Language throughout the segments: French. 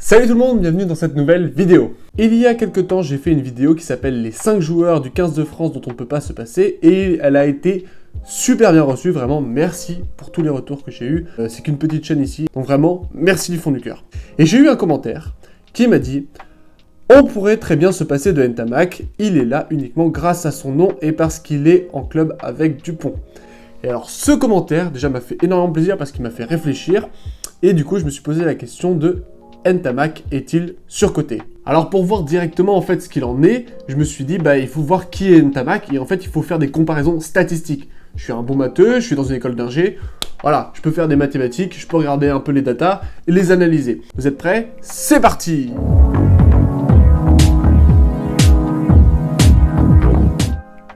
Salut tout le monde, bienvenue dans cette nouvelle vidéo. Il y a quelques temps, j'ai fait une vidéo qui s'appelle les 5 joueurs du 15 de France dont on ne peut pas se passer et elle a été super bien reçue, vraiment merci pour tous les retours que j'ai eu. C'est qu'une petite chaîne ici, donc vraiment merci du fond du cœur. Et j'ai eu un commentaire qui m'a dit « On pourrait très bien se passer de Ntamak, il est là uniquement grâce à son nom et parce qu'il est en club avec Dupont. » Et alors ce commentaire déjà m'a fait énormément plaisir parce qu'il m'a fait réfléchir et du coup je me suis posé la question de Ntamak est-il surcoté? Alors pour voir directement en fait ce qu'il en est, je me suis dit il faut voir qui est Ntamak et en fait il faut faire des comparaisons statistiques. Je suis un bon matheux, je suis dans une école d'ingé, voilà, je peux faire des mathématiques, je peux regarder un peu les datas et les analyser. Vous êtes prêts? C'est parti!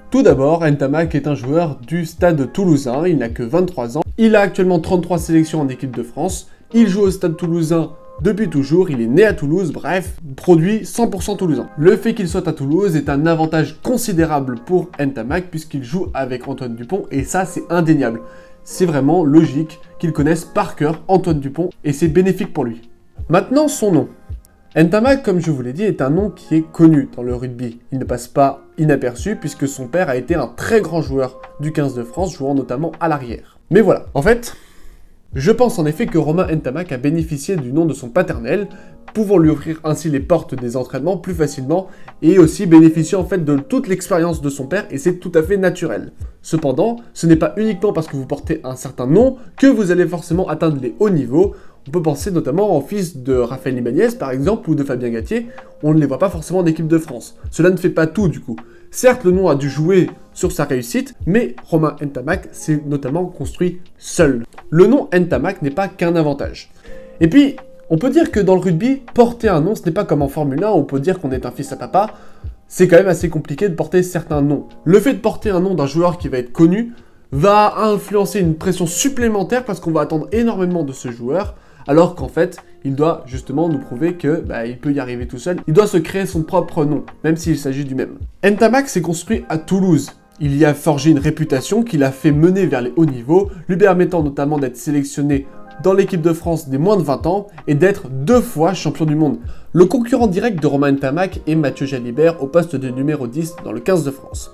Tout d'abord, Ntamak est un joueur du Stade Toulousain, il n'a que 23 ans, il a actuellement 33 sélections en équipe de France, il joue au Stade Toulousain depuis toujours, il est né à Toulouse, bref, produit 100% toulousain. Le fait qu'il soit à Toulouse est un avantage considérable pour Ntamak puisqu'il joue avec Antoine Dupont et ça c'est indéniable. C'est vraiment logique qu'il connaisse par cœur Antoine Dupont et c'est bénéfique pour lui. Maintenant son nom. Ntamak, comme je vous l'ai dit, est un nom qui est connu dans le rugby. Il ne passe pas inaperçu puisque son père a été un très grand joueur du 15 de France, jouant notamment à l'arrière. Mais voilà, en fait, je pense en effet que Romain Ntamak a bénéficié du nom de son paternel, pouvant lui offrir ainsi les portes des entraînements plus facilement et aussi bénéficier en fait de toute l'expérience de son père et c'est tout à fait naturel. Cependant, ce n'est pas uniquement parce que vous portez un certain nom que vous allez forcément atteindre les hauts niveaux. On peut penser notamment aux fils de Raphaël Ibanez par exemple ou de Fabien Galtier, on ne les voit pas forcément en équipe de France. Cela ne fait pas tout du coup. Certes, le nom a dû jouer sur sa réussite, mais Romain Ntamak s'est notamment construit seul. Le nom Ntamak n'est pas qu'un avantage. Et puis, on peut dire que dans le rugby, porter un nom, ce n'est pas comme en Formule 1, on peut dire qu'on est un fils à papa, c'est quand même assez compliqué de porter certains noms. Le fait de porter un nom d'un joueur qui va être connu va influencer une pression supplémentaire parce qu'on va attendre énormément de ce joueur, alors qu'en fait, il doit justement nous prouver que il peut y arriver tout seul. Il doit se créer son propre nom, même s'il s'agit du même. Ntamak s'est construit à Toulouse. Il y a forgé une réputation qui l'a fait mener vers les hauts niveaux, lui permettant notamment d'être sélectionné dans l'équipe de France des moins de 20 ans et d'être 2 fois champion du monde. Le concurrent direct de Romain Ntamak est Mathieu Jalibert au poste de numéro 10 dans le 15 de France.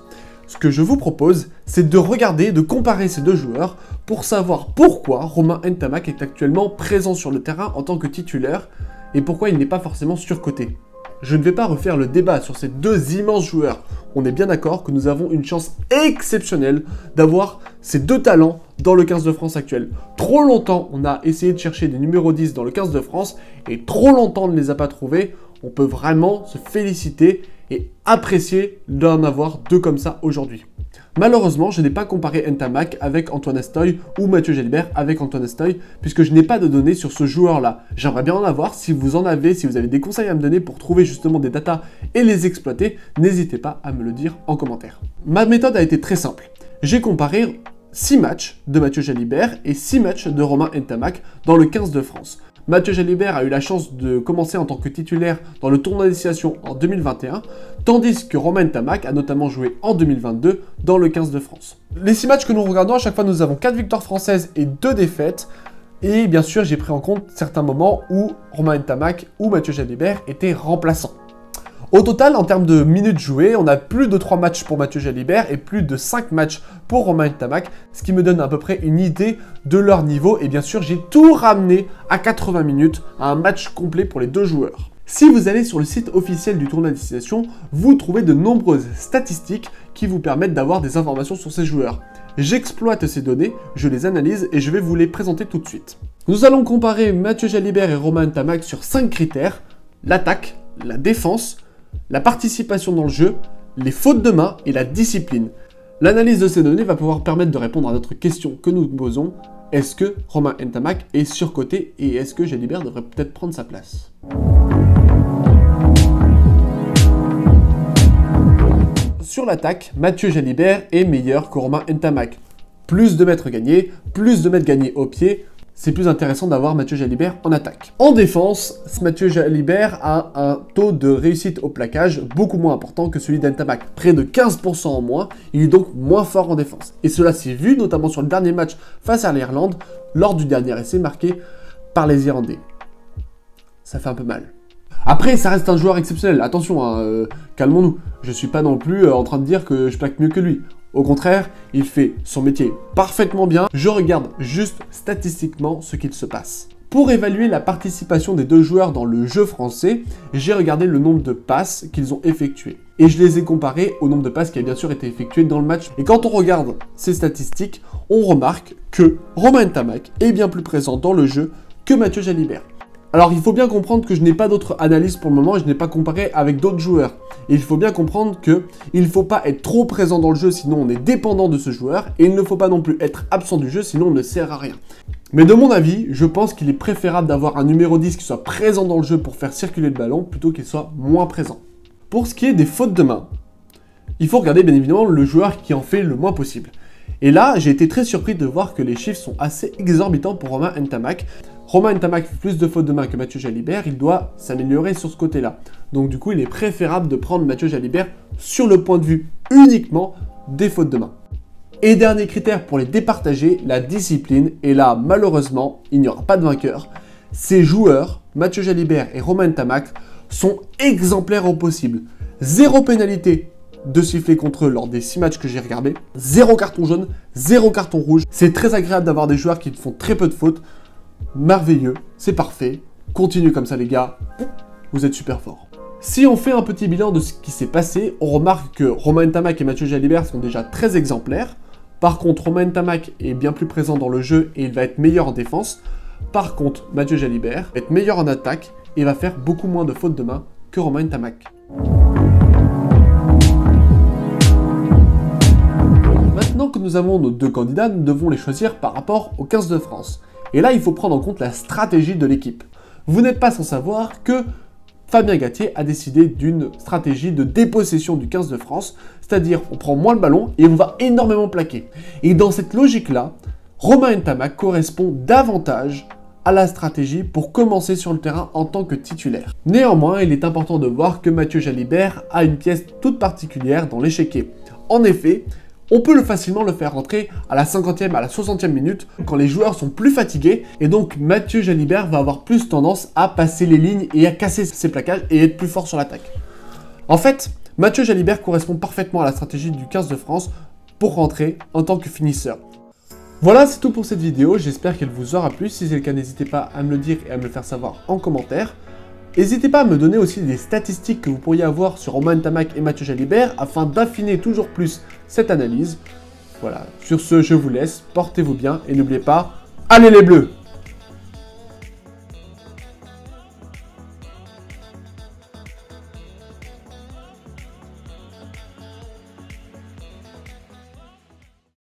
Ce que je vous propose, c'est de regarder, de comparer ces deux joueurs pour savoir pourquoi Romain Ntamak est actuellement présent sur le terrain en tant que titulaire et pourquoi il n'est pas forcément surcoté. Je ne vais pas refaire le débat sur ces deux immenses joueurs. On est bien d'accord que nous avons une chance exceptionnelle d'avoir ces deux talents dans le 15 de France actuel. Trop longtemps, on a essayé de chercher des numéros 10 dans le 15 de France et trop longtemps on ne les a pas trouvés. On peut vraiment se féliciter et apprécier d'en avoir deux comme ça aujourd'hui. Malheureusement, je n'ai pas comparé Ntamak avec Antoine Estoy ou Mathieu Jalibert avec Antoine Estoy puisque je n'ai pas de données sur ce joueur-là. J'aimerais bien en avoir, si vous en avez, si vous avez des conseils à me donner pour trouver justement des datas et les exploiter, n'hésitez pas à me le dire en commentaire. Ma méthode a été très simple. J'ai comparé 6 matchs de Mathieu Jalibert et 6 matchs de Romain Ntamak dans le 15 de France. Mathieu Jalibert a eu la chance de commencer en tant que titulaire dans le tournoi d'initiation en 2021, tandis que Romain Ntamak a notamment joué en 2022 dans le 15 de France. Les 6 matchs que nous regardons, à chaque fois nous avons 4 victoires françaises et 2 défaites, et bien sûr j'ai pris en compte certains moments où Romain Ntamak ou Mathieu Jalibert étaient remplaçants. Au total, en termes de minutes jouées, on a plus de 3 matchs pour Mathieu Jalibert et plus de 5 matchs pour Romain Ntamak, ce qui me donne à peu près une idée de leur niveau. Et bien sûr, j'ai tout ramené à 80 minutes, à un match complet pour les deux joueurs. Si vous allez sur le site officiel du tournoi d'initiation, vous trouvez de nombreuses statistiques qui vous permettent d'avoir des informations sur ces joueurs. J'exploite ces données, je les analyse et je vais vous les présenter tout de suite. Nous allons comparer Mathieu Jalibert et Romain Ntamak sur 5 critères: l'attaque, la défense, la participation dans le jeu, les fautes de main et la discipline. L'analyse de ces données va pouvoir permettre de répondre à notre question que nous posons: est-ce que Romain Ntamak est surcoté et est-ce que Jalibert devrait peut-être prendre sa place? Sur l'attaque, Mathieu Jalibert est meilleur que Romain Ntamak. Plus de mètres gagnés, plus de mètres gagnés au pied, c'est plus intéressant d'avoir Mathieu Jalibert en attaque. En défense, Mathieu Jalibert a un taux de réussite au plaquage beaucoup moins important que celui d'Ntamak, près de 15% en moins, il est donc moins fort en défense. Et cela s'est vu notamment sur le dernier match face à l'Irlande, lors du dernier essai marqué par les Irlandais. ça fait un peu mal. Après, ça reste un joueur exceptionnel, attention, hein, calmons-nous. Je suis pas non plus en train de dire que je plaque mieux que lui. Au contraire, il fait son métier parfaitement bien. Je regarde juste statistiquement ce qu'il se passe. Pour évaluer la participation des deux joueurs dans le jeu français, j'ai regardé le nombre de passes qu'ils ont effectuées. Et je les ai comparés au nombre de passes qui a bien sûr été effectué dans le match. Et quand on regarde ces statistiques, on remarque que Romain Ntamak est bien plus présent dans le jeu que Mathieu Jalibert. Alors il faut bien comprendre que je n'ai pas d'autres analyses pour le moment, je n'ai pas comparé avec d'autres joueurs. Et il faut bien comprendre qu'il ne faut pas être trop présent dans le jeu, sinon on est dépendant de ce joueur. Et il ne faut pas non plus être absent du jeu, sinon on ne sert à rien. Mais de mon avis, je pense qu'il est préférable d'avoir un numéro 10 qui soit présent dans le jeu pour faire circuler le ballon, plutôt qu'il soit moins présent. Pour ce qui est des fautes de main, il faut regarder bien évidemment le joueur qui en fait le moins possible. Et là, j'ai été très surpris de voir que les chiffres sont assez exorbitants pour Romain Ntamak. Romain Ntamak fait plus de fautes de main que Mathieu Jalibert, il doit s'améliorer sur ce côté-là. Donc du coup, il est préférable de prendre Mathieu Jalibert sur le point de vue uniquement des fautes de main. Et dernier critère pour les départager, la discipline. Et là, malheureusement, il n'y aura pas de vainqueur. Ces joueurs, Mathieu Jalibert et Romain Ntamak, sont exemplaires au possible. 0 pénalité de siffler contre eux lors des 6 matchs que j'ai regardés. 0 carton jaune, 0 carton rouge. C'est très agréable d'avoir des joueurs qui font très peu de fautes. Merveilleux, c'est parfait. Continuez comme ça les gars, vous êtes super forts. Si on fait un petit bilan de ce qui s'est passé, on remarque que Romain Ntamak et Mathieu Jalibert sont déjà très exemplaires. Par contre, Romain Ntamak est bien plus présent dans le jeu et il va être meilleur en défense. Par contre, Mathieu Jalibert va être meilleur en attaque et va faire beaucoup moins de fautes de main que Romain Ntamak. Maintenant que nous avons nos deux candidats, nous devons les choisir par rapport au 15 de France. Et là, il faut prendre en compte la stratégie de l'équipe. Vous n'êtes pas sans savoir que Fabien Galtier a décidé d'une stratégie de dépossession du 15 de France, c'est-à-dire on prend moins le ballon et on va énormément plaquer. Et dans cette logique-là, Romain Ntamak correspond davantage à la stratégie pour commencer sur le terrain en tant que titulaire. Néanmoins, il est important de voir que Mathieu Jalibert a une pièce toute particulière dans l'échiquier. En effet, on peut facilement le faire rentrer à la 50e, à la 60e minute, quand les joueurs sont plus fatigués, et donc Mathieu Jalibert va avoir plus tendance à passer les lignes et à casser ses plaquages et être plus fort sur l'attaque. En fait, Mathieu Jalibert correspond parfaitement à la stratégie du 15 de France pour rentrer en tant que finisseur. Voilà, c'est tout pour cette vidéo, j'espère qu'elle vous aura plu. Si c'est le cas, n'hésitez pas à me le dire et à me le faire savoir en commentaire. N'hésitez pas à me donner aussi des statistiques que vous pourriez avoir sur Romain Ntamak et Mathieu Jalibert afin d'affiner toujours plus cette analyse. Voilà, sur ce, je vous laisse, portez-vous bien et n'oubliez pas, allez les Bleus!